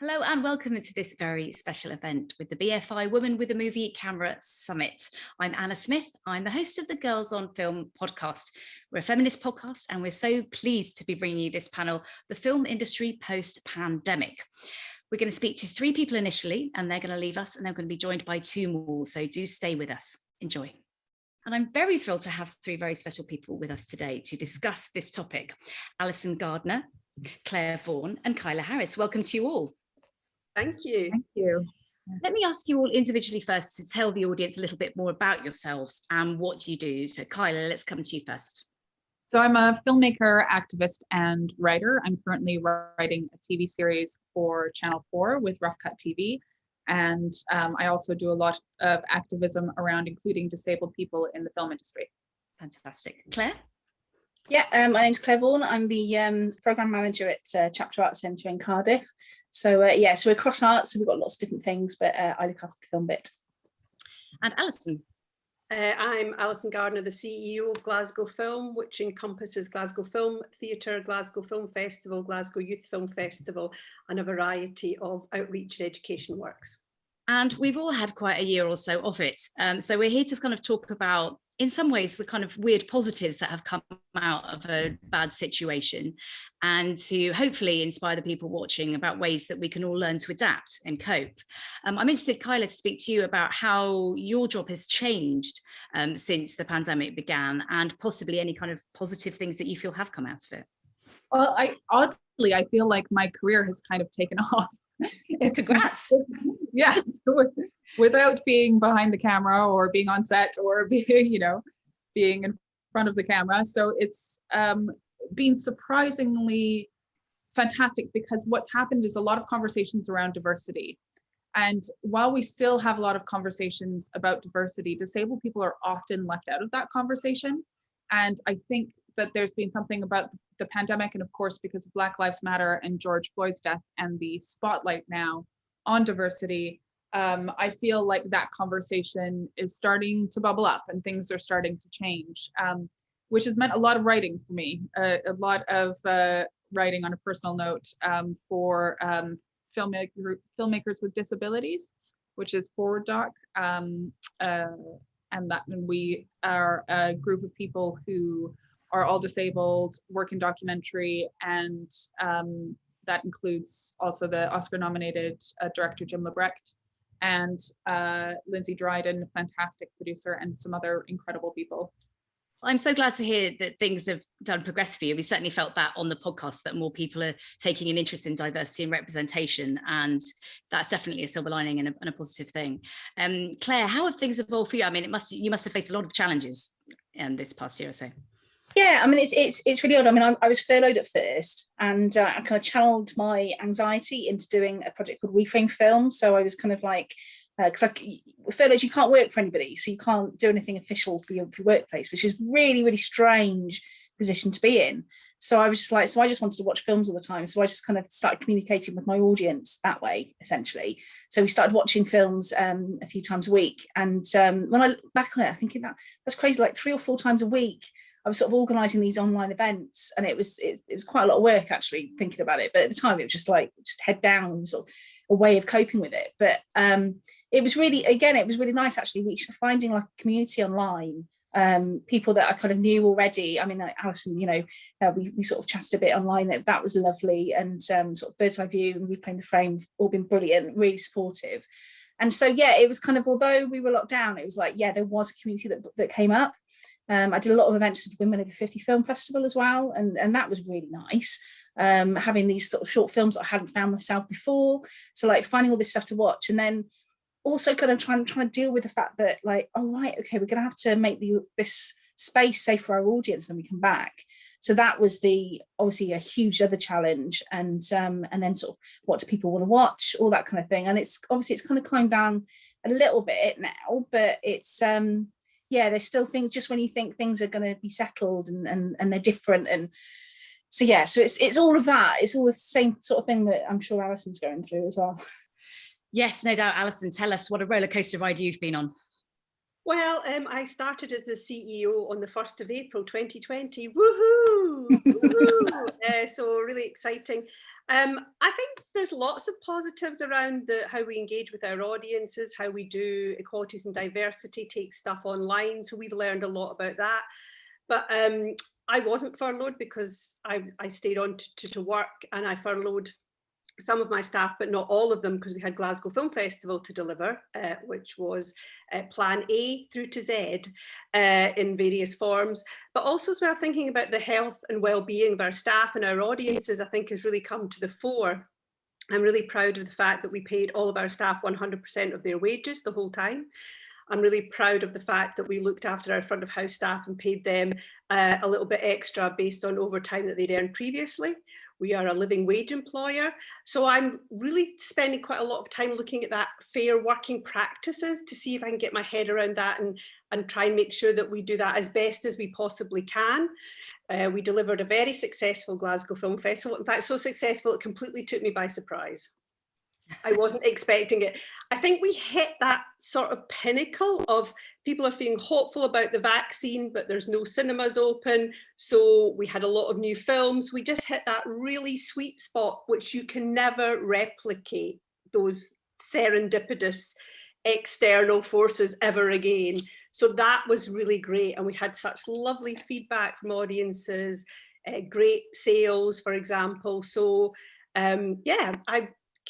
Hello and welcome to this very special event with the BFI Women with a Movie Camera Summit. I'm Anna Smith. I'm the host of the Girls on Film podcast. We're a feminist podcast and we're so pleased to be bringing you this panel, The Film Industry Post-Pandemic. We're going to speak to three people initially and they're going to leave us and they're going to be joined by two more. So do stay with us. Enjoy. And I'm very thrilled to have three very special people with us today to discuss this topic. Allison Gardner, Claire Vaughan and Kyla Harris. Welcome to you all. Thank you. Thank you. Let me ask you all individually first to tell the audience a little bit more about yourselves and what you do. So Kyla, let's come to you first. So I'm a filmmaker, activist, and writer. I'm currently writing a TV series for Channel 4 with Rough Cut TV. And I also do a lot of activism around including disabled people in the film industry. Fantastic. Claire? Yeah, my name's Claire Vaughan. I'm the programme manager at Chapter Arts Centre in Cardiff. So so we're across arts, so we've got lots of different things, but I look after the film bit. And Allison? I'm Allison Gardner, the CEO of Glasgow Film, which encompasses Glasgow Film Theatre, Glasgow Film Festival, Glasgow Youth Film Festival, and a variety of outreach and education works. And we've all had quite a year or so of it. So we're here to kind of talk about, in some ways, the kind of weird positives that have come out of a bad situation and to hopefully inspire the people watching about ways that we can all learn to adapt and cope. I'm interested, Kyla, to speak to you about how your job has changed since the pandemic began and possibly any kind of positive things that you feel have come out of it. Well, I feel like my career has kind of taken off. Congrats. Yes, without being behind the camera or being on set or being in front of the camera. So it's been surprisingly fantastic because what's happened is a lot of conversations around diversity. And while we still have a lot of conversations about diversity, disabled people are often left out of that conversation. And I think that there's been something about the pandemic, and of course, because of Black Lives Matter and George Floyd's death and the spotlight now on diversity, I feel like that conversation is starting to bubble up and things are starting to change, which has meant a lot of writing for me, a lot of writing on a personal note for filmmakers with disabilities, which is Forward Doc. And we are a group of people who are all disabled, work in documentary, and that includes also the Oscar-nominated director Jim Lebrecht and Lindsay Dryden, fantastic producer, and some other incredible people. I'm so glad to hear that things have done progress for you. We certainly felt that on the podcast, that more people are taking an interest in diversity and representation, and that's definitely a silver lining and a positive thing. Claire, how have things evolved for you? I mean, you must have faced a lot of challenges this past year or so. Yeah, I mean, it's really odd. I mean, I was furloughed at first, and I kind of channeled my anxiety into doing a project called Reframe Film. So I was kind of like, because furloughed, you can't work for anybody, so you can't do anything official for your workplace, which is really, really strange position to be in. So I was just like, so I just wanted to watch films all the time. So I just kind of started communicating with my audience that way, essentially. So we started watching films a few times a week. And when I look back on it, I think that's crazy, like 3 or 4 times a week. I was sort of organising these online events, and it was quite a lot of work actually thinking about it. But at the time, it was just head down, sort of a way of coping with it. But it was really nice actually, finding like a community online, people that I kind of knew already. I mean, like Allison, we sort of chatted a bit online. That was lovely, and sort of Bird's Eye View and Reclaim the Frame have all been brilliant, really supportive. And so yeah, it was kind of, although we were locked down, it was like, yeah, there was a community that came up. I did a lot of events with Women Over 50 Film Festival as well, and that was really nice. Having these sort of short films that I hadn't found myself before, so like finding all this stuff to watch, and then also kind of trying to deal with the fact that like, oh right, okay, we're going to have to make this space safe for our audience when we come back. So that was obviously a huge other challenge, and then sort of what do people want to watch, all that kind of thing. And it's kind of calmed down a little bit now, but it's yeah, there's still things just when you think things are going to be settled and they're different. And so yeah, so it's all of that. It's all the same sort of thing that I'm sure Allison's going through as well. Yes, no doubt. Allison, tell us what a roller coaster ride you've been on. Well, I started as a CEO on the 1st of April 2020. Woohoo! Woohoo! So really exciting. I think there's lots of positives around how we engage with our audiences, how we do equalities and diversity, take stuff online. So we've learned a lot about that. But I wasn't furloughed because I stayed on to work, and I furloughed some of my staff, but not all of them, because we had Glasgow Film Festival to deliver, which was plan A through to Z in various forms. But also as well, thinking about the health and well-being of our staff and our audiences, I think has really come to the fore. I'm really proud of the fact that we paid all of our staff 100% of their wages the whole time. I'm really proud of the fact that we looked after our front of house staff and paid them a little bit extra based on overtime that they'd earned previously. We are a living wage employer. So I'm really spending quite a lot of time looking at that fair working practices to see if I can get my head around that and try and make sure that we do that as best as we possibly can. We delivered a very successful Glasgow Film Festival. In fact, so successful, it completely took me by surprise. I wasn't expecting it. I think we hit that sort of pinnacle of people are feeling hopeful about the vaccine, but there's no cinemas open. So we had a lot of new films. We just hit that really sweet spot, which you can never replicate, those serendipitous external forces ever again. So that was really great. And we had such lovely feedback from audiences, great sales, for example. So yeah,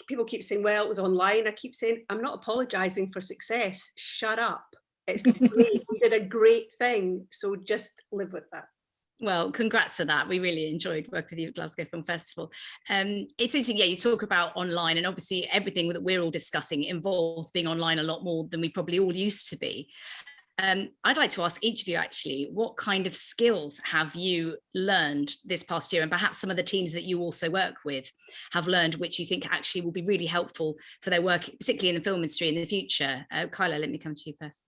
people keep saying, well, it was online. I keep saying, I'm not apologizing for success. Shut up. It's great. We did a great thing. So just live with that. Well, congrats to that. We really enjoyed working with you at Glasgow Film Festival. It's interesting, yeah, you talk about online, and obviously everything that we're all discussing involves being online a lot more than we probably all used to be. I'd like to ask each of you actually, what kind of skills have you learned this past year, and perhaps some of the teams that you also work with have learned, which you think actually will be really helpful for their work, particularly in the film industry in the future? Kyla, let me come to you first.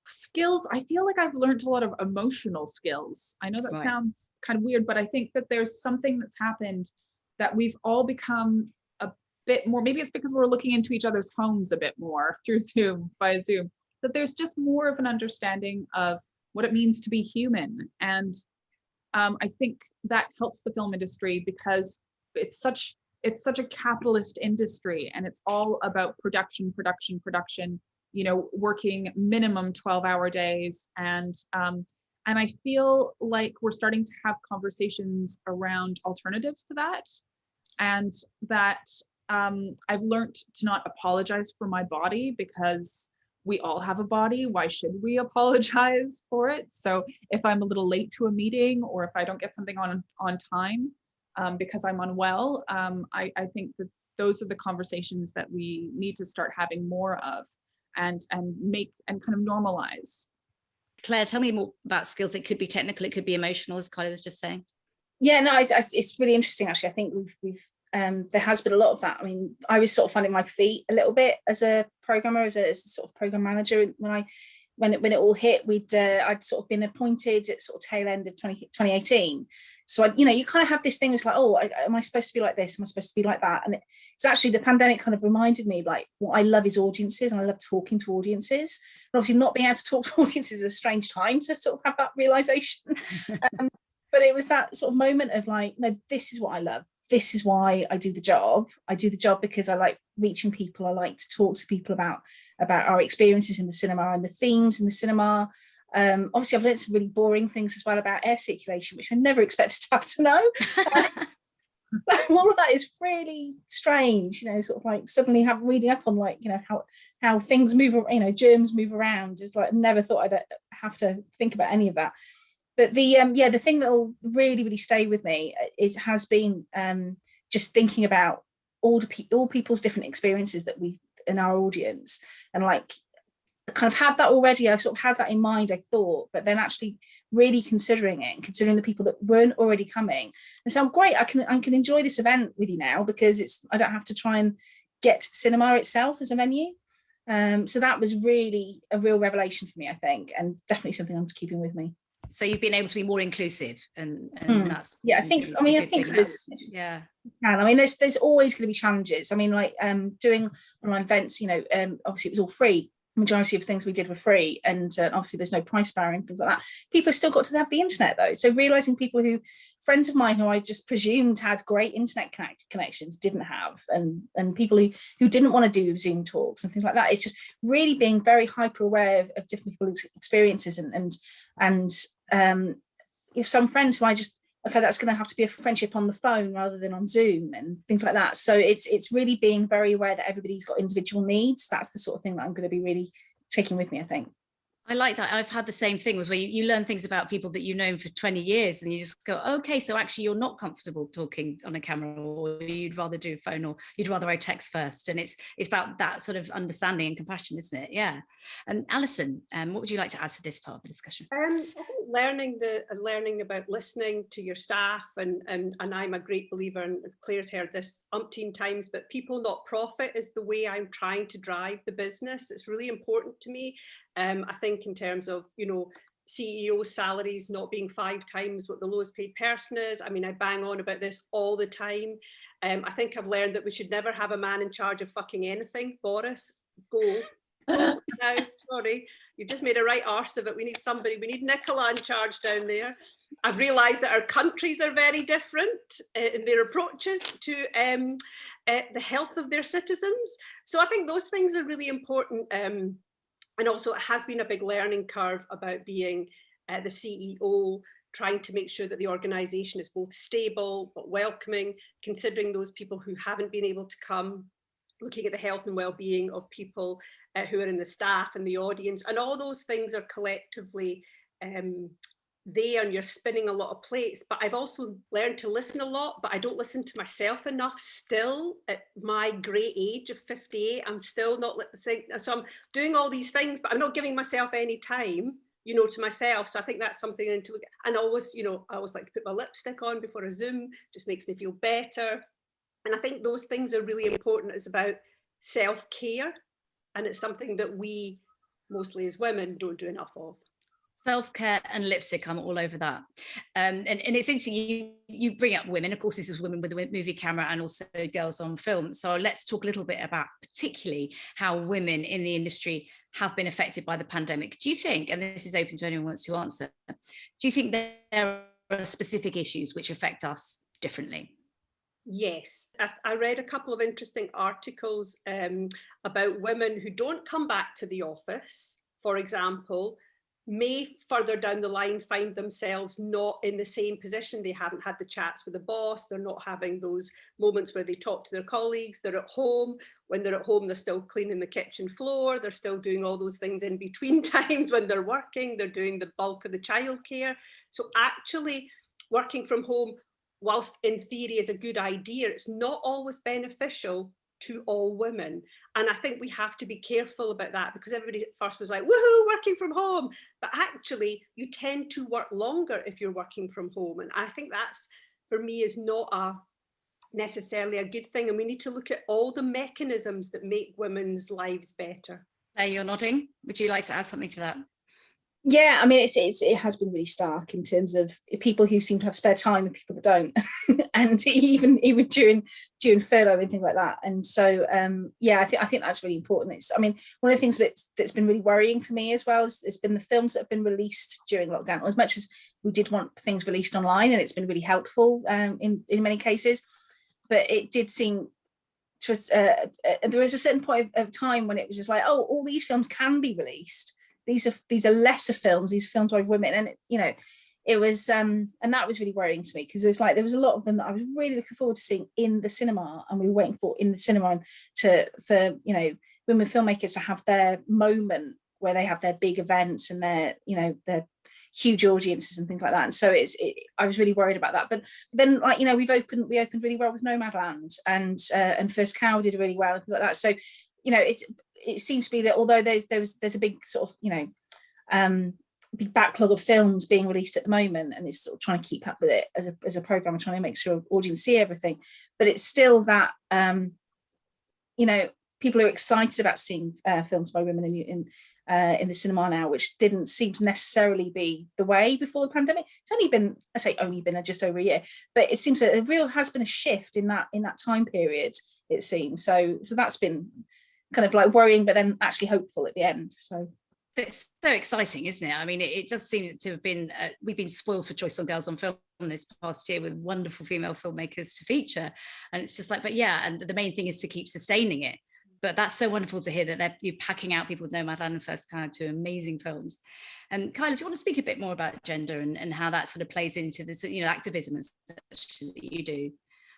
Skills, I feel like I've learned a lot of emotional skills. I know that sounds kind of weird, but I think that there's something that's happened that we've all become a bit more, maybe it's because we're looking into each other's homes a bit more through Zoom, via Zoom, that there's just more of an understanding of what it means to be human. And I think that helps the film industry because it's such a capitalist industry, and it's all about production, you know, working minimum 12-hour days. And I feel like we're starting to have conversations around alternatives to that. And that I've learned to not apologize for my body, because we all have a body. Why should we apologize for it? So if I'm a little late to a meeting, or if I don't get something on time because I'm unwell, I think that those are the conversations that we need to start having more of, and make and kind of normalize. Claire, tell me more about skills. It could be technical, it could be emotional, as Kyla was just saying. Yeah, no, it's really interesting actually. I think we've there has been a lot of that. I mean, I was sort of finding my feet a little bit as a programmer, as a sort of program manager when it all hit. I'd sort of been appointed at sort of tail end of 2018. So you kind of have this thing. It's like, oh, am I supposed to be like this? Am I supposed to be like that? And it's actually, the pandemic kind of reminded me, like, what I love is audiences, and I love talking to audiences. And obviously, not being able to talk to audiences is a strange time to sort of have that realization. But it was that sort of moment of like, no, this is what I love. This is why I do the job. I do the job because I like reaching people. I like to talk to people about our experiences in the cinema and the themes in the cinema. Obviously, I've learned some really boring things as well about air circulation, which I never expected to have to know. So all of that is really strange, sort of like suddenly reading up on like, how things move, germs move around. It's like, I never thought I'd have to think about any of that. But the thing that will really, really stay with me has been just thinking about all people's different experiences that we in our audience, and like I kind of had that already. I sort of had that in mind, I thought, but then actually really considering it and considering the people that weren't already coming. And so I'm great. I can enjoy this event with you now because I don't have to try and get to the cinema itself as a venue. So that was really a real revelation for me, I think, and definitely something I'm keeping with me. So you've been able to be more inclusive, and that's I think so. I think so. Yeah. I mean, there's always going to be challenges. I mean, like doing online events, obviously it was all free majority of things we did were free, and obviously there's no price barrier and things like that. People have still got to have the internet though. So realizing friends of mine who I just presumed had great internet connections didn't have, and people who didn't want to do Zoom talks and things like that. It's just really being very hyper aware of different people's experiences, and if some friends who I just, okay, that's going to have to be a friendship on the phone rather than on Zoom and things like that. So it's really being very aware that everybody's got individual needs. That's the sort of thing that I'm going to be really taking with me, I think. I like that. I've had the same thing, was where you learn things about people that you've known for 20 years and you just go, okay, so actually you're not comfortable talking on a camera, or you'd rather do a phone, or you'd rather I text first. And it's about that sort of understanding and compassion, isn't it? Yeah. And Allison, what would you like to add to this part of the discussion? I think learning about listening to your staff, and I'm a great believer, and Claire's heard this umpteen times, but people not profit is the way I'm trying to drive the business. It's really important to me. I think in terms of, CEO salaries not being 5 times what the lowest paid person is. I mean, I bang on about this all the time. I think I've learned that we should never have a man in charge of fucking anything. Boris, go. No, sorry, you just made a right arse of it. We need Nicola in charge down there. I've realised that our countries are very different in their approaches to the health of their citizens. So I think those things are really important. And also it has been a big learning curve about being the CEO, trying to make sure that the organisation is both stable but welcoming, considering those people who haven't been able to come, looking at the health and well-being of people who are in the staff and the audience, and all those things are collectively there, and you're spinning a lot of plates. But I've also learned to listen a lot, but I don't listen to myself enough still at my great age of 58. I'm still not listening. So I'm doing all these things, but I'm not giving myself any time, to myself. So I think that's something I need to look at. And always, I always like to put my lipstick on before a Zoom, just makes me feel better. And I think those things are really important. It's about self-care, and it's something that we, mostly as women, don't do enough of. Self-care and lipstick, I'm all over that. And it's interesting, you bring up women. Of course, this is women with a movie camera and also girls on film. So let's talk a little bit about particularly how women in the industry have been affected by the pandemic. Do you think, and this is open to anyone who wants to answer, do you think there are specific issues which affect us differently? Yes, I read a couple of interesting articles about women who don't come back to the office, for example, may further down the line find themselves not in the same position. They haven't had the chats with the boss. They're not having those moments where they talk to their colleagues. They're at home. When they're at home, they're still cleaning the kitchen floor. They're still doing all those things in between times when they're working. They're doing the bulk of the childcare. So actually working from home, whilst in theory is a good idea, it's not always beneficial to all women. And I think we have to be careful about that, because everybody at first was like, woohoo, working from home. But actually, you tend to work longer if you're working from home. And I think that's, for me, is not necessarily a good thing. And we need to look at all the mechanisms that make women's lives better. You're nodding. Would you like to add something to that? Yeah, I mean, it has been really stark in terms of people who seem to have spare time and people that don't, and even during furlough and things like that. And so, yeah, I think that's really important. I mean, one of the things that's been really worrying for me as well has been the films that have been released during lockdown. As much as we did want things released online, and it's been really helpful in many cases, but it did seem to us there was a certain point of time when it was just like, oh, all these films can be released. These are lesser films, these films by women, and it was and that was really worrying to me, because there was a lot of them that I was really looking forward to seeing in the cinema, and we were waiting for in the cinema, and for women filmmakers to have their moment where they have their big events and their huge audiences and things like that. And so I was really worried about that. But then we opened really well with Nomadland, and First Cow did really well and things like that. So it seems to be that although there's a big sort of big backlog of films being released at the moment, and it's sort of trying to keep up with it as a program, trying to make sure audience see everything, but it's still that people are excited about seeing films by women in the cinema now, which didn't seem to necessarily be the way before the pandemic. It's only been just over a year, but it seems that has been a shift in that time period, it seems. So that's been kind of like worrying, but then actually hopeful at the end. So it's so exciting, isn't it? I mean, it does seem to have been, we've been spoiled for choice on Girls on Film this past year with wonderful female filmmakers to feature. And it's just like, but yeah, and the main thing is to keep sustaining it. But that's so wonderful to hear that you're packing out people with Nomadland and First Cloud, two amazing films. And Kyla, do you want to speak a bit more about gender and how that sort of plays into this, you know, activism and such that you do?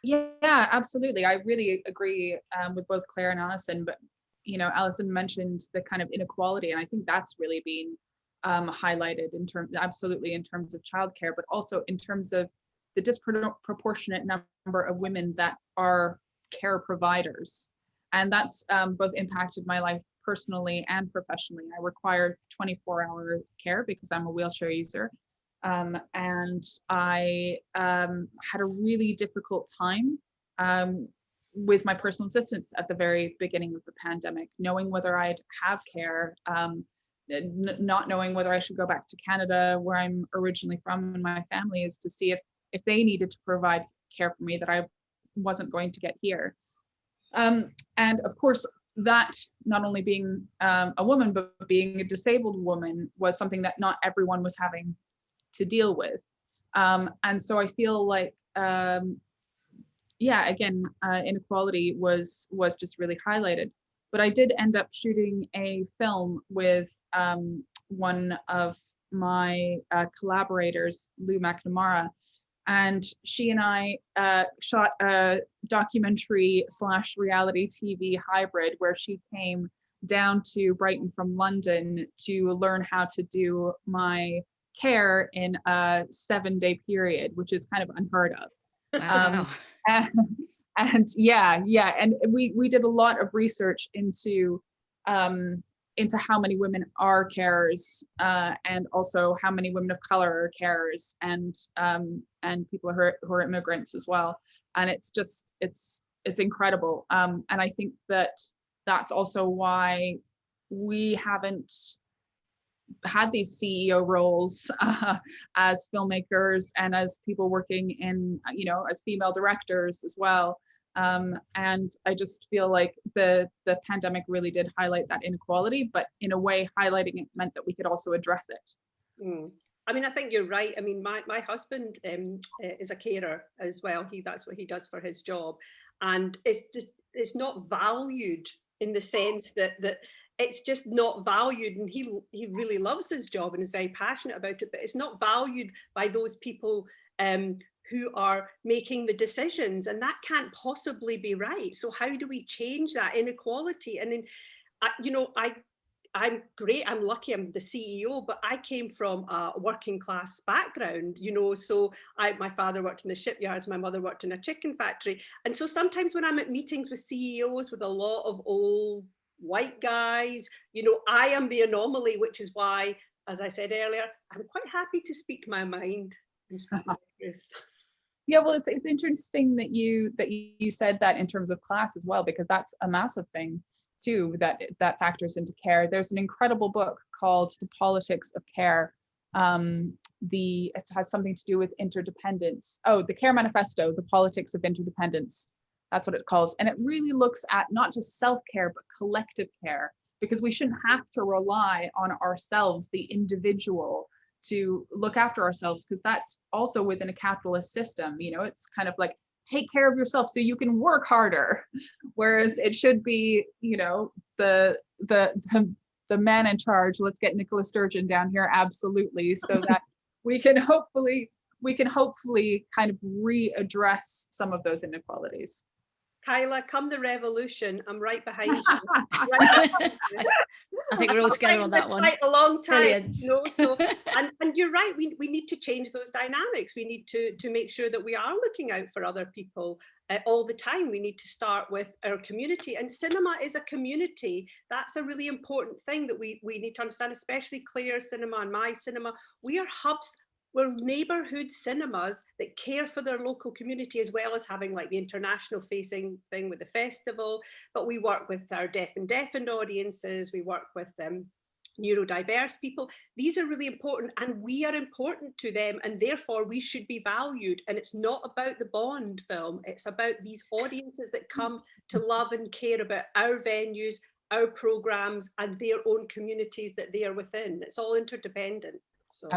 Yeah, absolutely. I really agree with both Claire and Allison, but you know, Allison mentioned the kind of inequality, and I think that's really been highlighted in terms, absolutely in terms of childcare, but also in terms of the disproportionate number of women that are care providers. And that's both impacted my life personally and professionally. I require 24-hour care because I'm a wheelchair user. And I had a really difficult time with my personal assistants at the very beginning of the pandemic, knowing whether I'd have care, not knowing whether I should go back to Canada, where I'm originally from, and my family is, to see if they needed to provide care for me that I wasn't going to get here. And of course, that not only being a woman, but being a disabled woman was something that not everyone was having to deal with. And so I feel like, yeah, again, inequality was just really highlighted. But I did end up shooting a film with one of my collaborators, Lou McNamara, and she and I shot a documentary / reality TV hybrid where she came down to Brighton from London to learn how to do my care in a 7-day period, which is kind of unheard of. Wow. And yeah, and we did a lot of research into how many women are carers, and also how many women of color are carers, and people who are immigrants as well. And it's just it's incredible. And I think that's also why we haven't had these CEO roles as filmmakers and as people working in, you know, as female directors as well. And I just feel like the pandemic really did highlight that inequality, but in a way, highlighting it meant that we could also address it. Mm. I mean, I think you're right. I mean, my husband is a carer as well. That's what he does for his job, and it's not valued in the sense that it's just not valued. And he really loves his job and is very passionate about it, but it's not valued by those people who are making the decisions, and that can't possibly be right. So how do we change that inequality? And then, you know, I'm great, I'm lucky, I'm the CEO, but I came from a working class background, you know, so my father worked in the shipyards, my mother worked in a chicken factory. And so sometimes when I'm at meetings with CEOs with a lot of old white guys, you know, I am the anomaly, which is why, as I said earlier, I'm quite happy to speak my mind and speak my truth. Yeah, well, it's interesting that you said that in terms of class as well, because that's a massive thing too that factors into care. There's an incredible book called The Politics of Care. It has something to do with interdependence. Oh, the Care Manifesto, The Politics of Interdependence. That's what it calls. And it really looks at not just self-care, but collective care, because we shouldn't have to rely on ourselves, the individual, to look after ourselves, because that's also within a capitalist system. You know, it's kind of like, take care of yourself so you can work harder, whereas it should be, you know, the man in charge. Let's get Nicola Sturgeon down here, absolutely, so that we can hopefully kind of readdress some of those inequalities. Kyla, come the revolution, I'm right behind you. Right behind you. I think we're all together on that one. Quite a long time, Brilliant. you know, so and you're right, we need to change those dynamics. We need to make sure that we are looking out for other people all the time. We need to start with our community, and cinema is a community. That's a really important thing that we need to understand, especially Claire's cinema and my cinema. We are hubs. We're neighbourhood cinemas that care for their local community, as well as having like the international facing thing with the festival. But we work with our deaf and deafened audiences. We work with neurodiverse people. These are really important, and we are important to them, and therefore we should be valued. And it's not about the Bond film. It's about these audiences that come to love and care about our venues, our programs and their own communities that they are within. It's all interdependent. So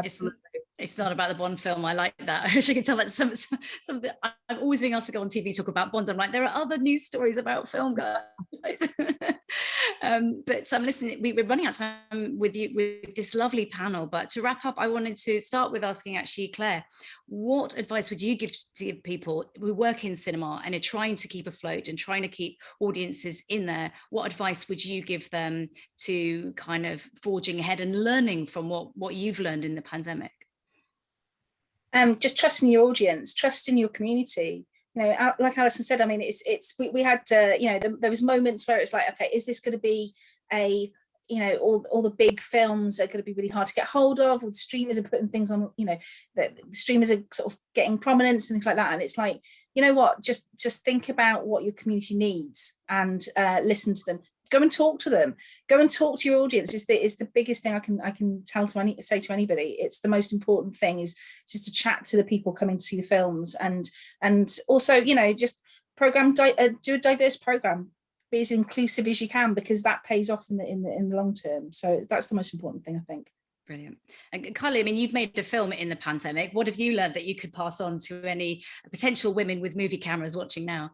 it's not about the Bond film. I like that. I wish I could tell that some of the, I've always been asked to go on TV talk about Bond. I'm like, there are other news stories about film, guys. But listening, we're running out of time with you with this lovely panel. But to wrap up, I wanted to start with asking actually, Claire, what advice would you give to people who work in cinema and are trying to keep afloat and trying to keep audiences in there? What advice would you give them to kind of forging ahead and learning from what you've learned in the pandemic? Just trusting your audience, trusting your community. You know, like Allison said, I mean, we had, you know, there was moments where it's like, okay, is this going to be a, you know, all the big films are going to be really hard to get hold of, or the streamers are putting things on, you know, the streamers are sort of getting prominence and things like that. And it's like, you know what, just think about what your community needs and listen to them. Go and talk to them. Go and talk to your audience. Is the biggest thing I can say to anybody. It's the most important thing, is just to chat to the people coming to see the films, and also, you know, just do a diverse program. Be as inclusive as you can, because that pays off in the long term. So that's the most important thing, I think. Brilliant. And Kyla, I mean, you've made a film in the pandemic. What have you learned that you could pass on to any potential women with movie cameras watching now?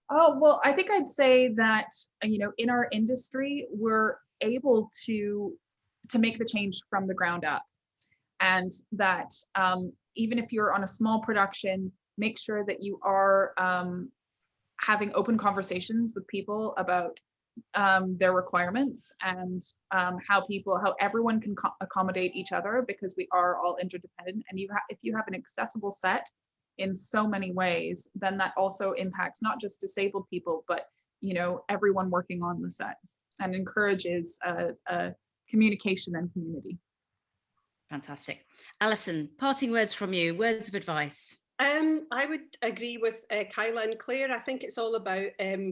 Oh, well, I think I'd say that, you know, in our industry, we're able to make the change from the ground up. And that even if you're on a small production, make sure that you are having open conversations with people about their requirements, and how everyone can accommodate each other, because we are all interdependent. And if you have an accessible set in so many ways, then that also impacts not just disabled people, but, you know, everyone working on the set, and encourages communication and community. Fantastic. Allison, parting words from you, words of advice. I would agree with Kyla and Claire. I think it's all about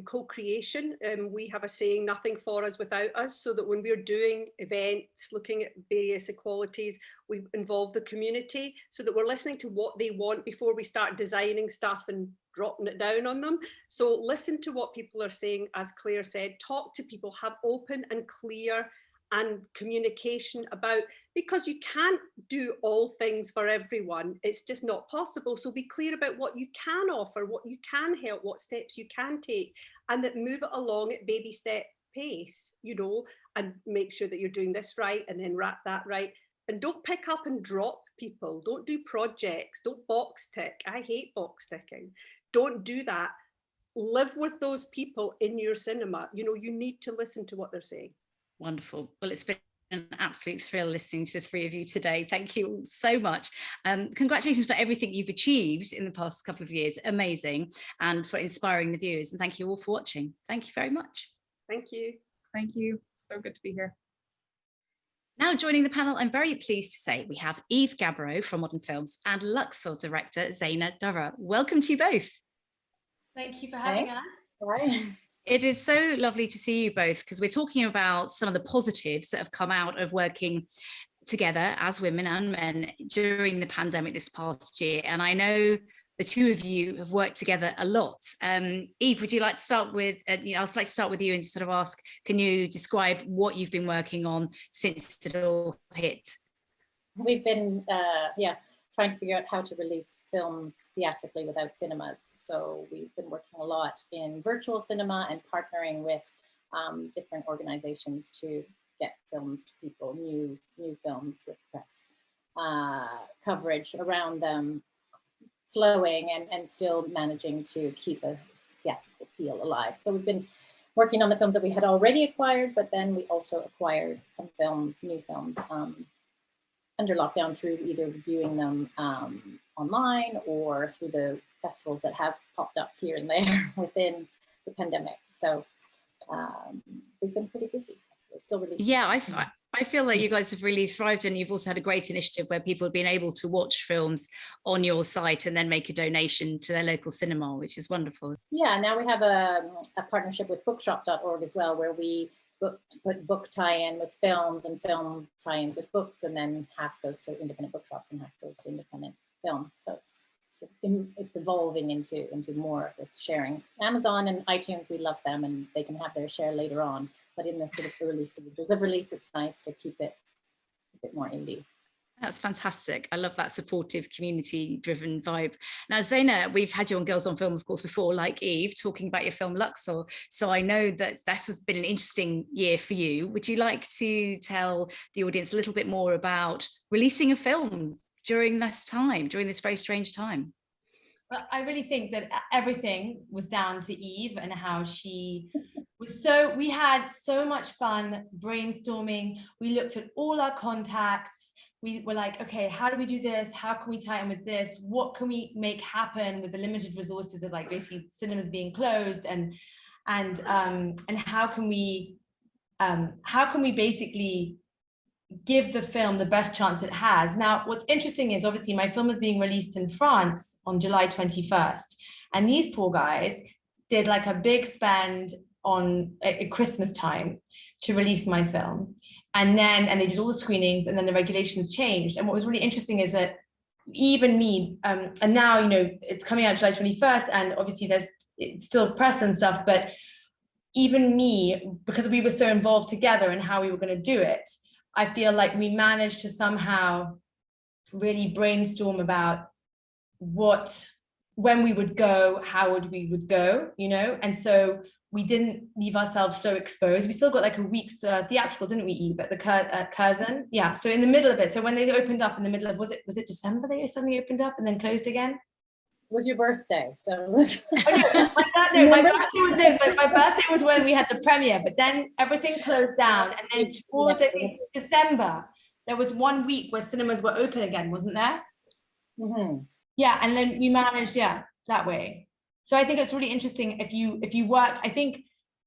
co-creation. We have a saying, nothing for us without us, so that when we're doing events, looking at various equalities, we involve the community, so that we're listening to what they want before we start designing stuff and dropping it down on them. So listen to what people are saying, as Claire said, talk to people, have open and clear and communication about, because you can't do all things for everyone. It's just not possible. So be clear about what you can offer, what you can help, what steps you can take, and that move it along at baby step pace, you know, and make sure that you're doing this right and then wrap that right. And don't pick up and drop people. Don't do projects. Don't box tick. I hate box ticking. Don't do that. Live with those people in your cinema. You know, you need to listen to what they're saying. Wonderful. Well, it's been an absolute thrill listening to the three of you today. Thank you all so much. Congratulations for everything you've achieved in the past couple of years. Amazing. And for inspiring the viewers. And thank you all for watching. Thank you very much. Thank you. Thank you. So good to be here. Now joining the panel, I'm very pleased to say we have Gabereau from Modern Films and Luxor director Zeina Durra. Welcome to you both. Thank you for having us. Right. It is so lovely to see you both, because we're talking about some of the positives that have come out of working together as women and men during the pandemic this past year. And I know the two of you have worked together a lot. Eve, would you like to start with, I'd like to start with you and sort of ask, can you describe what you've been working on since it all hit? We've been, trying to figure out how to release films theatrically without cinemas. So we've been working a lot in virtual cinema and partnering with different organizations to get films to people, new films with press coverage around them flowing, and still managing to keep a theatrical feel alive. So we've been working on the films that we had already acquired, but then we also acquired some films, new films, under lockdown, through either reviewing them online or through the festivals that have popped up here and there within the pandemic. So we've been pretty busy. We're still releasing. Yeah, I feel like you guys have really thrived, and you've also had a great initiative where people have been able to watch films on your site and then make a donation to their local cinema, which is wonderful. Yeah, now we have a partnership with Bookshop.org as well, where we put book tie-in with films and film tie-ins with books, and then half goes to independent bookshops and half goes to independent film. So it's evolving into more of this sharing. Amazon and iTunes, we love them, and they can have their share later on. but in the sort of early stages of release, it's nice to keep it a bit more indie. That's fantastic. I love that supportive, community-driven vibe. Now, Zeina, we've had you on Girls on Film, of course, before, like Eve, talking about your film Luxor. So I know that this has been an interesting year for you. Would you like to tell the audience a little bit more about releasing a film during this time, during this very strange time? But I really think that everything was down to Eve and how she was we had so much fun brainstorming. We looked at all our contacts. We were like, okay, how do we do this? How can we tie in with this? What can we make happen with the limited resources of like basically cinemas being closed, and how can we basically give the film the best chance it has? Now, what's interesting is obviously my film is being released in France on July 21st. And these poor guys did like a big spend on at Christmas time to release my film. And they did all the screenings, and then the regulations changed. And what was really interesting is that even me, and now, you know, it's coming out July 21st, and obviously it's still press and stuff, but even me, because we were so involved together in how we were going to do it, I feel like we managed to somehow really brainstorm about when we would go, how we would go, you know? And so we didn't leave ourselves so exposed. We still got like a week's theatrical, didn't we, Eve, at the Curzon? Yeah, so in the middle of it. So when they opened up in the middle of, was it December they suddenly opened up and then closed again? It was your birthday, so. My birthday was when we had the premiere, but then everything closed down. And then towards, I think, December, there was 1 week where cinemas were open again, wasn't there? Mm-hmm. Yeah, and then we managed, that way. So I think it's really interesting if you work. I think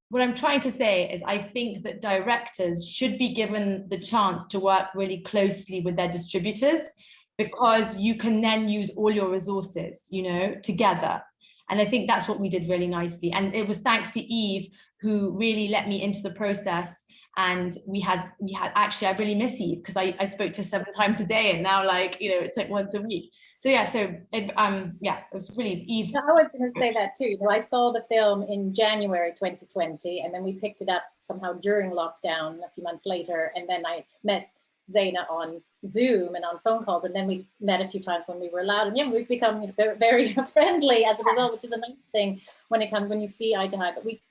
what I'm trying to say is I think that directors should be given the chance to work really closely with their distributors, because you can then use all your resources, you know, together. And I think that's what we did really nicely. And it was thanks to Eve who really let me into the process. And we had actually, I really miss Eve, because I spoke to her 7 times a day, and now, like, you know, it's like once a week. So yeah, it was really Eve's. I was going to say that too. You know, I saw the film in January 2020, and then we picked it up somehow during lockdown a few months later. And then I met Zeina on Zoom and on phone calls, and then we met a few times when we were allowed. And yeah, we've become, you know, very, very friendly as a result, which is a nice thing when you see eye to eye. But we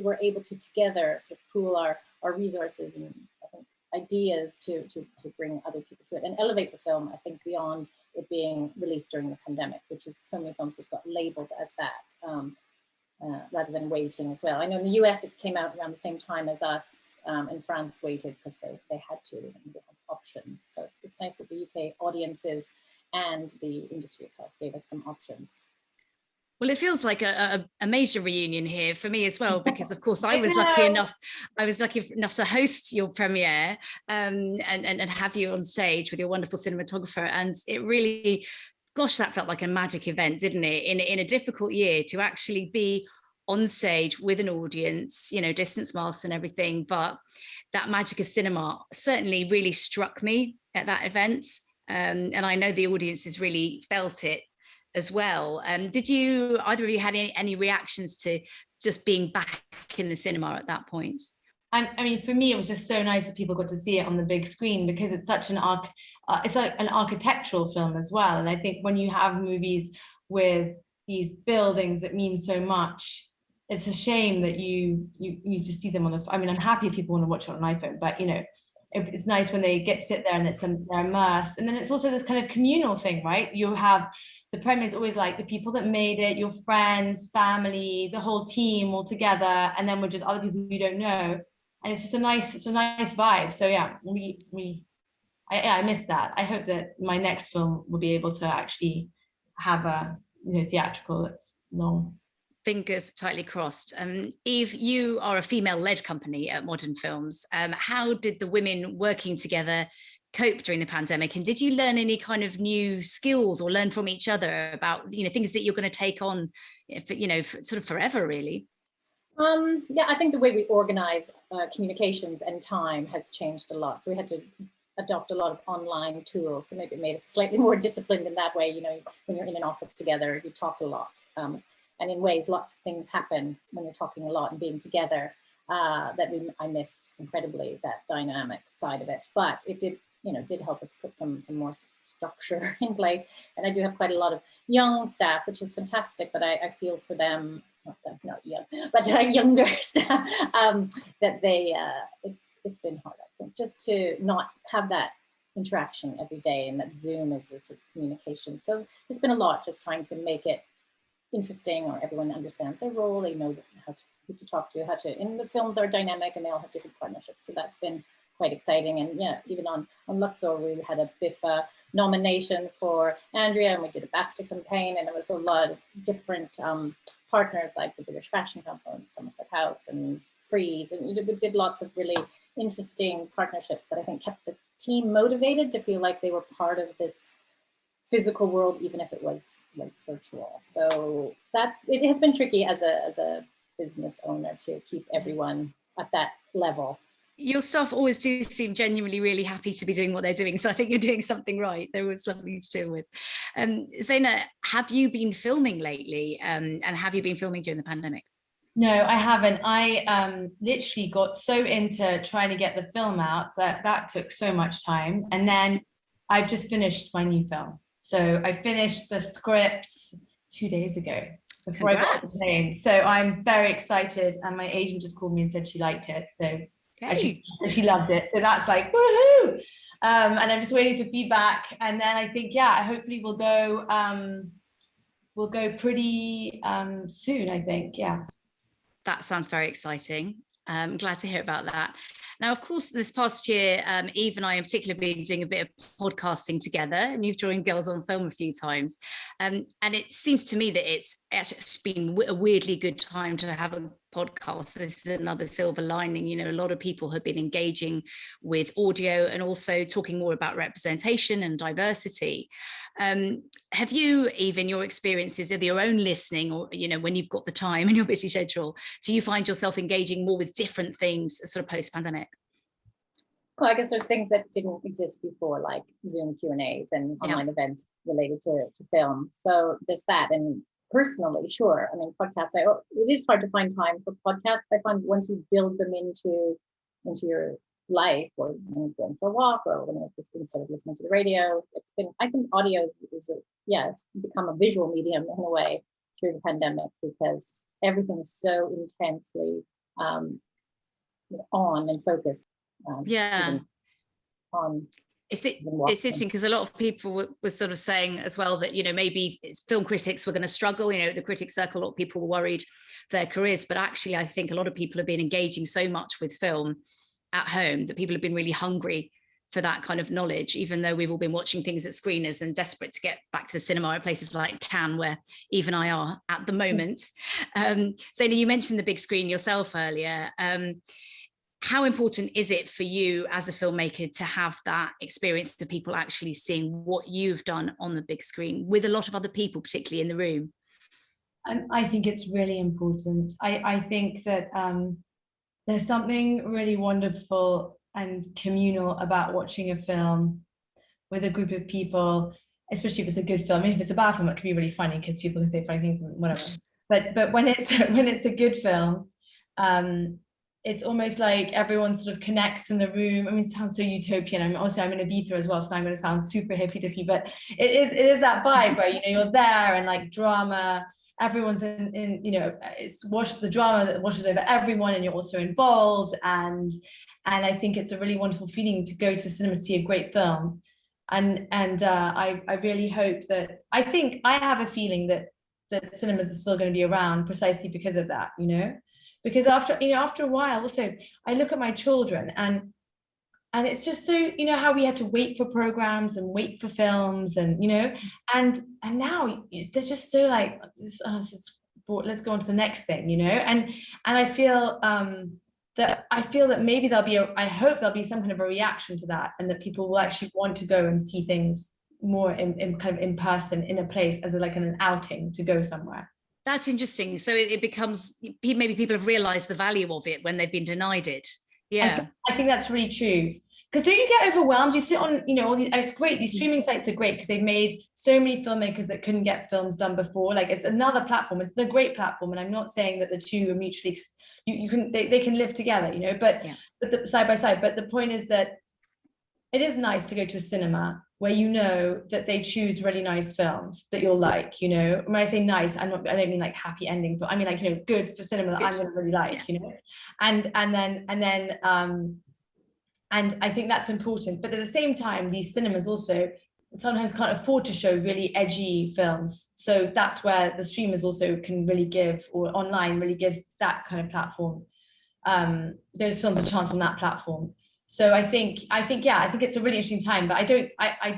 were able to together sort of pool our resources and I think ideas to bring other people to it and elevate the film, I think, beyond it being released during the pandemic, which is so many films have got labeled as that, rather than waiting as well. I know in the US it came out around the same time as us, and France waited because they had to, and they had options. So it's nice that the UK audiences and the industry itself gave us some options. Well, it feels like a major reunion here for me as well, because of course I was lucky enough to host your premiere and have you on stage with your wonderful cinematographer. And it really, gosh, that felt like a magic event, didn't it? In a difficult year, to actually be on stage with an audience, you know, distance masks and everything. But that magic of cinema certainly really struck me at that event. And I know the audiences really felt it as well. Did you, either of you, had any reactions to just being back in the cinema at that point? I mean, for me, it was just so nice that people got to see it on the big screen, because it's such an it's like an architectural film as well. And I think when you have movies with these buildings that mean so much, it's a shame that you just see them on the. I mean, I'm happy if people want to watch it on an iPhone, but you know, it's nice when they sit there and they're immersed. And then it's also this kind of communal thing, right? You have the premiere is always like the people that made it, your friends, family, the whole team all together, and then we're just other people you don't know. And it's just a nice vibe. So yeah, I miss that. I hope that my next film will be able to actually have a theatrical that's long. Fingers tightly crossed. Eve, you are a female-led company at Modern Films. How did the women working together cope during the pandemic, and did you learn any kind of new skills or learn from each other about things that you're going to take on for, sort of forever, really? Yeah, I think the way we organize communications and time has changed a lot. So we had to adopt a lot of online tools. So maybe it made us slightly more disciplined in that way. You know, when you're in an office together, you talk a lot. And in ways, lots of things happen when you're talking a lot and being together. I miss incredibly, that dynamic side of it. But it did help us put some more structure in place. And I do have quite a lot of young staff, which is fantastic, but I feel for them, not young, but younger staff, that it's been hard, I think, just to not have that interaction every day, and that Zoom is a sort of communication. So there's been a lot just trying to make it interesting, or everyone understands their role, they know who to talk to, and the films are dynamic and they all have different partnerships. So that's been quite exciting. And yeah, even on Luxor, we had a BFI nomination for Andrea, and we did a BAFTA campaign, and there was a lot of different partners like the British Fashion Council and Somerset House and Freeze, and we did lots of really interesting partnerships that I think kept the team motivated to feel like they were part of this physical world, even if it was virtual. So it has been tricky as a business owner to keep everyone at that level. Your staff always do seem genuinely really happy to be doing what they're doing. So I think you're doing something right. There was something to deal with. Zeina, have you been filming lately? And have you been filming during the pandemic? No, I haven't. I literally got so into trying to get the film out that took so much time. And then I've just finished my new film. So I finished the script 2 days ago before I got on the plane. So I'm very excited. And my agent just called me and said she liked it. So she loved it. So that's like, woohoo! And I'm just waiting for feedback. And then I think, yeah, hopefully we'll go pretty soon, I think, yeah. That sounds very exciting. I'm glad to hear about that. Now, of course, this past year, Eve and I in particular have been doing a bit of podcasting together, and you've joined Girls on Film a few times. And it seems to me that it's actually been a weirdly good time to have a podcast. This is another silver lining. You know, a lot of people have been engaging with audio and also talking more about representation and diversity. Have you, Eve, in your experiences of your own listening, or, you know, when you've got the time in your busy schedule, do you find yourself engaging more with different things sort of post-pandemic? Well, I guess there's things that didn't exist before, like Zoom Q&As and online events related to film. So there's that. And personally, sure. I mean, podcasts, it is hard to find time for podcasts. I find once you build them into your life, or when you're going for a walk, or when you're just instead of listening to the radio, I think audio it's become a visual medium in a way through the pandemic, because everything is so intensely on and focused. It's interesting because a lot of people were sort of saying as well that, you know, maybe film critics were going to struggle, you know, the critic circle, a lot of people were worried for their careers, but actually I think a lot of people have been engaging so much with film at home that people have been really hungry for that kind of knowledge, even though we've all been watching things at screeners and desperate to get back to the cinema at places like Cannes, where Eve and I are at the moment. Zeina, you mentioned the big screen yourself earlier. How important is it for you as a filmmaker to have that experience of people actually seeing what you've done on the big screen with a lot of other people, particularly in the room? I think it's really important. I think that there's something really wonderful and communal about watching a film with a group of people, especially if it's a good film. I mean, if it's a bad film, it can be really funny because people can say funny things and whatever. But when it's a good film, it's almost like everyone sort of connects in the room. I mean, it sounds so utopian. I'm in Ibiza as well, so I'm going to sound super hippy-dippy, but it is that vibe where, you know, you're there and like drama, everyone's in you know, the drama that washes over everyone, and you're also involved. And I think it's a really wonderful feeling to go to the cinema to see a great film. And I really hope that, I have a feeling that cinemas are still going to be around precisely because of that, you know. Because after a while, also, I look at my children and it's just so, you know, how we had to wait for programs and wait for films, and, you know, and now they're just so like, let's go on to the next thing, you know. And I feel that maybe I hope there'll be some kind of a reaction to that, and that people will actually want to go and see things more in kind of in person, in a place, as like an outing to go somewhere. That's interesting. So it becomes, maybe people have realized the value of it when they've been denied it. Yeah. I think that's really true. Because don't you get overwhelmed? You sit on, you know, all these, it's great. These streaming sites are great because they've made so many filmmakers that couldn't get films done before. Like, it's another platform. It's a great platform. And I'm not saying that the two are mutually, you can, they can live together, you know, but side by side. But the point is that it is nice to go to a cinema where you know that they choose really nice films that you'll like, you know. When I say nice, I don't mean like happy ending, but I mean like, you know, good for cinema that I'm going to really like, you know. And I think that's important. But at the same time, these cinemas also sometimes can't afford to show really edgy films. So that's where the streamers also can really give, or online really gives that kind of platform, those films a chance on that platform. So I think it's a really interesting time, but I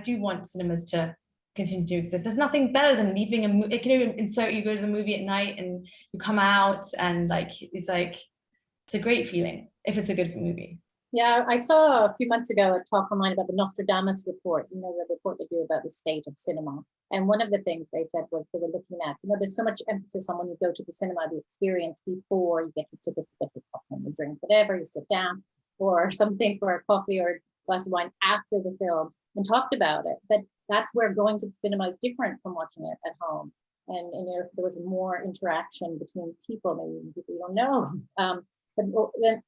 do want cinemas to continue to exist. There's nothing better than leaving you go to the movie at night and you come out and like, it's a great feeling if it's a good movie. Yeah, I saw a few months ago a talk online about the Nostradamus report, you know, the report they do about the state of cinema. And one of the things they said was they were looking at, you know, there's so much emphasis on when you go to the cinema, the experience before you get your ticket, you get your popcorn, you drink whatever, you sit down, or something for a coffee or a glass of wine after the film, and talked about it. But that's where going to the cinema is different from watching it at home. And you know, if there was more interaction between people, maybe people you don't know. But then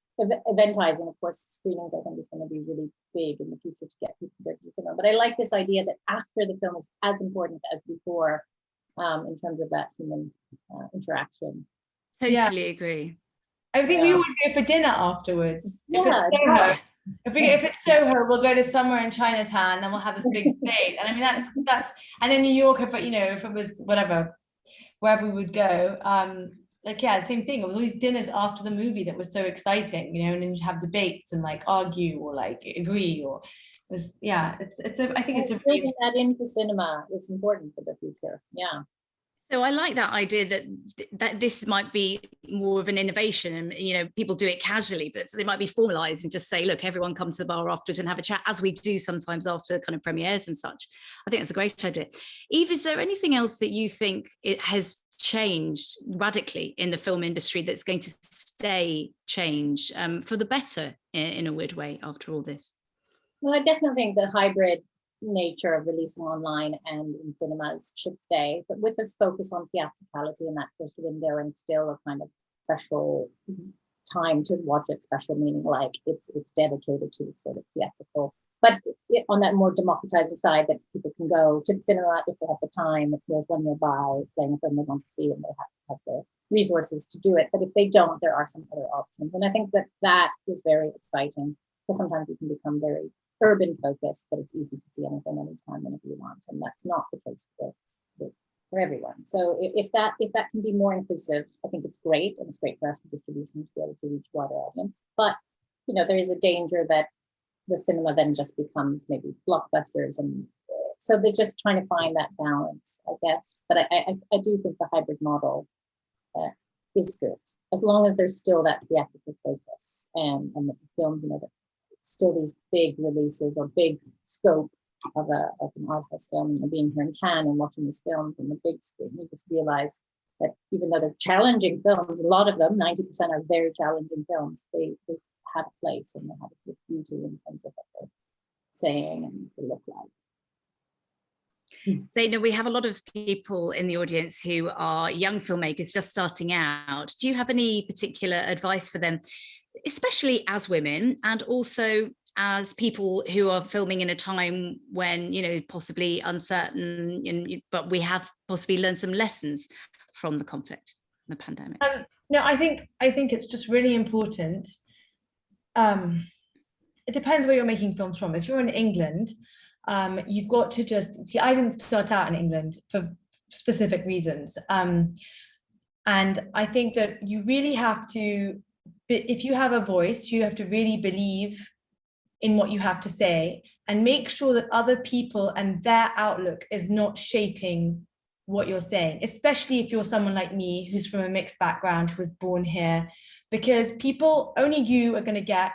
eventizing, of course, screenings, I think is going to be really big in the future to get people to the cinema. But I like this idea that after the film is as important as before, in terms of that human interaction. Totally agree. I think we always go for dinner afterwards. Yeah, if it's Soho, we'll go to somewhere in Chinatown, and then we'll have this big date. And I mean, that's and in New York, if it was whatever, wherever we would go, same thing. It was always dinners after the movie that was so exciting, you know, and then you'd have debates and like argue or like agree, or it was, I think it's building that into cinema is important for the future. Yeah. So I like that idea that this might be more of an innovation, and you know, people do it casually, but so they might be formalized and just say, look, everyone come to the bar afterwards and have a chat, as we do sometimes after kind of premieres and such. I think that's a great idea. Eve, is there anything else that you think it has changed radically in the film industry that's going to stay changed for the better in a weird way after all this? Well, I definitely think the hybrid nature of releasing online and in cinemas should stay, but with this focus on theatricality in that first window, and still a kind of special time to watch it, special meaning like it's dedicated to the sort of theatrical, but on that more democratizing side, that people can go to the cinema if they have the time, if there's one nearby playing a film they want to see and they have the resources to do it. But if they don't, there are some other options, and I think that is very exciting, because sometimes you can become very urban focused, but it's easy to see anything anytime, whenever you want, and that's not the case for everyone. So if that can be more inclusive, I think it's great, and it's great for us for distribution to be able to reach wider audience. But you know, there is a danger that the cinema then just becomes maybe blockbusters, and so they're just trying to find that balance, I guess. But I do think the hybrid model is good, as long as there's still that theatrical focus, and the films, you know, that still these big releases or big scope of an art house film, and being here in Cannes and watching this film from the big screen, you just realize that even though they're challenging films, a lot of them, 90% are very challenging films, they have a place, and they have a beauty in terms of what they're saying and they look like. Zeina, we have a lot of people in the audience who are young filmmakers just starting out. Do you have any particular advice for them, especially as women, and also as people who are filming in a time when, you know, possibly uncertain, but we have possibly learned some lessons from the conflict, the pandemic? No, I think it's just really important. It depends where you're making films from. If you're in England, you've got to just see. I didn't start out in England for specific reasons, and I think that you really have to. If you have a voice, you have to really believe in what you have to say, and make sure that other people and their outlook is not shaping what you're saying, especially if you're someone like me who's from a mixed background, who was born here, because only you are going to get,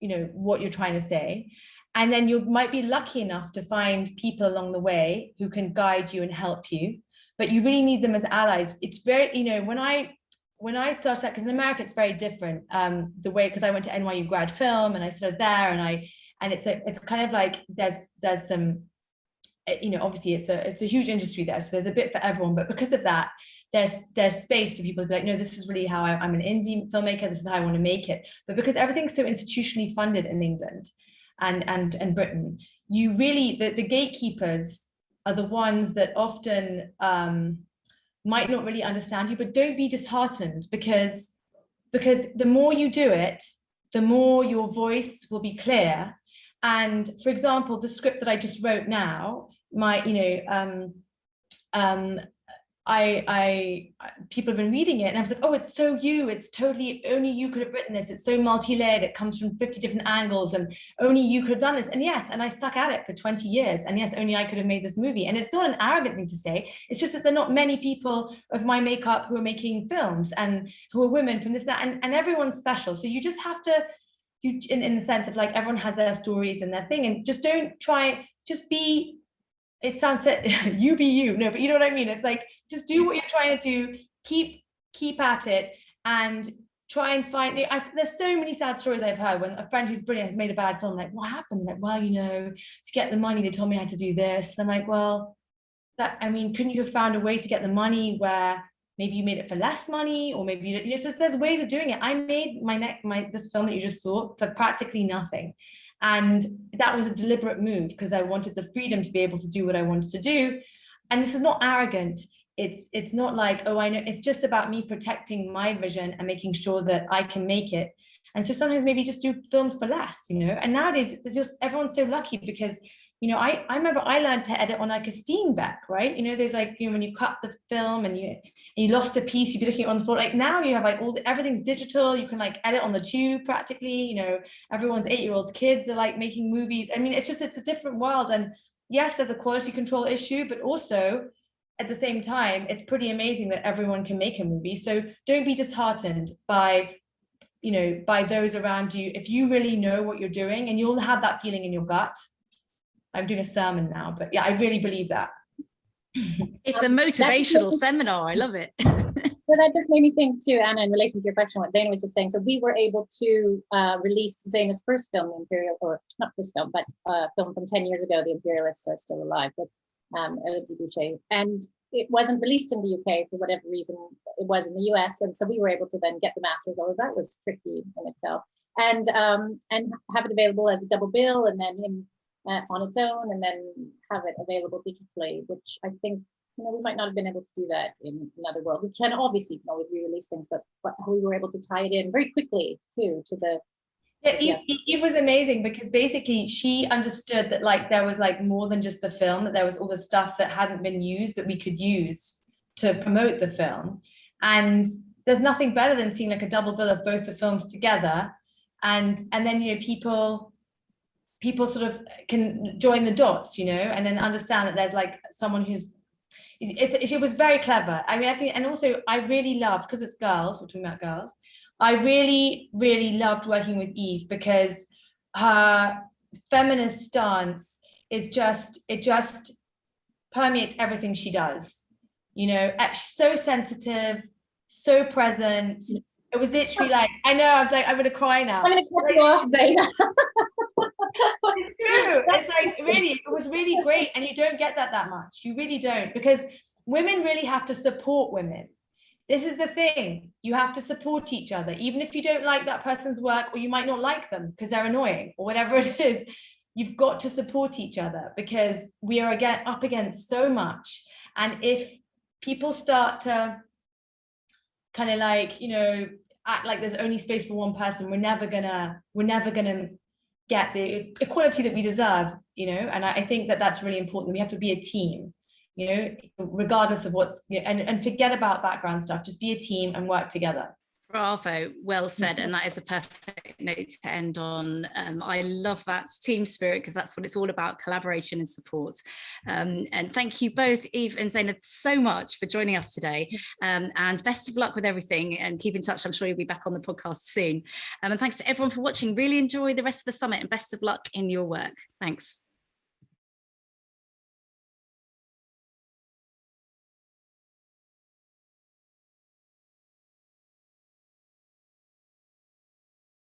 you know, what you're trying to say. And then you might be lucky enough to find people along the way who can guide you and help you, but you really need them as allies. It's very, you know, when I started out, because in America it's very different, the way, because I went to NYU grad film and I started there, and it's kind of like there's some you know, obviously it's a huge industry there, so there's a bit for everyone, but because of that, there's space for people to be like, no, this is really how I'm an indie filmmaker, this is how I want to make it. But because everything's so institutionally funded in England and Britain, you really, the gatekeepers are the ones that often might not really understand you. But don't be disheartened, because the more you do it, the more your voice will be clear. And for example, the script that I just wrote now, people have been reading it and I was like, oh, it's so you, it's totally, only you could have written this. It's so multi-layered, it comes from 50 different angles and only you could have done this. And yes, and I stuck at it for 20 years. And yes, only I could have made this movie. And it's not an arrogant thing to say. It's just that there are not many people of my makeup who are making films and who are women from this, that, and everyone's special. So you just have to, in the sense of like, everyone has their stories and their thing, and just don't try, just be, it sounds that you be you, no, but you know what I mean? It's like, just do what you're trying to do, keep at it, and try and find, there's so many sad stories I've heard when a friend who's brilliant has made a bad film, like, what happened? Like, well, you know, to get the money, they told me I had to do this. And I'm like, well, couldn't you have found a way to get the money where maybe you made it for less money, or maybe you know, so there's ways of doing it. I made this film that you just saw for practically nothing. And that was a deliberate move because I wanted the freedom to be able to do what I wanted to do. And this is not arrogant. It's not like, oh, I know, it's just about me protecting my vision and making sure that I can make it. And so sometimes maybe just do films for less, you know. And nowadays there's just, everyone's so lucky because, you know, I remember I learned to edit on like a Steenbeck, right? You know, there's like, you know, when you cut the film and you lost a piece, you'd be looking on the floor. Like now you have like everything's digital. You can like edit on the tube practically, you know, everyone's 8-year-olds kids are like making movies. I mean, it's a different world. And yes, there's a quality control issue, but also at the same time, it's pretty amazing that everyone can make a movie. So don't be disheartened by, you know, by those around you. If you really know what you're doing, and you'll have that feeling in your gut. I'm doing a sermon now, but yeah, I really believe that. It's a motivational seminar. I love it. So that just made me think too, Anna, in relation to your question, what Zeina was just saying. So we were able to release Zeina's first film, The Imperial, or not first film, but film from 10 years ago, The Imperialists Are Still Alive, with Elodie Boucher. And it wasn't released in the UK for whatever reason. It was in the US. And so we were able to then get the masters. Although that was tricky in itself. And have it available as a double bill, and then on its own, and then have it available digitally, which I think, you know, we might not have been able to do that in another world. We can obviously always re-release things, but we were able to tie it in very quickly too to the. Yeah, Eve was amazing because basically she understood that like there was like more than just the film, that there was all the stuff that hadn't been used that we could use to promote the film. And there's nothing better than seeing like a double bill of both the films together, and then, you know, people sort of can join the dots, you know, and then understand that there's like someone who's, it was very clever. I mean, I think, and also I really loved, because it's girls, we're talking about girls, I really, really loved working with Eve because her feminist stance is just, it just permeates everything she does. You know, so sensitive, so present. It was literally like, I know, I'm like, I'm gonna cry now. I'm gonna cut you off, Zeina. It's true. It's like, really, it was really great. And you don't get that much. You really don't, because women really have to support women. This is the thing. You have to support each other, even if you don't like that person's work, or you might not like them because they're annoying or whatever it is. You've got to support each other because we are up against so much. And if people start to kind of like, you know, act like there's only space for one person, we're never gonna get the equality that we deserve, you know. And I think that that's really important. We have to be a team, you know, regardless of what's, and forget about background stuff, just be a team and work together. Bravo, well said. And that is a perfect note to end on. I love that team spirit, because that's what it's all about, collaboration and support. And thank you both, Eve and Zeina, so much for joining us today. And best of luck with everything, and keep in touch. I'm sure you'll be back on the podcast soon. And thanks to everyone for watching. Really enjoy the rest of the summit, and best of luck in your work. Thanks.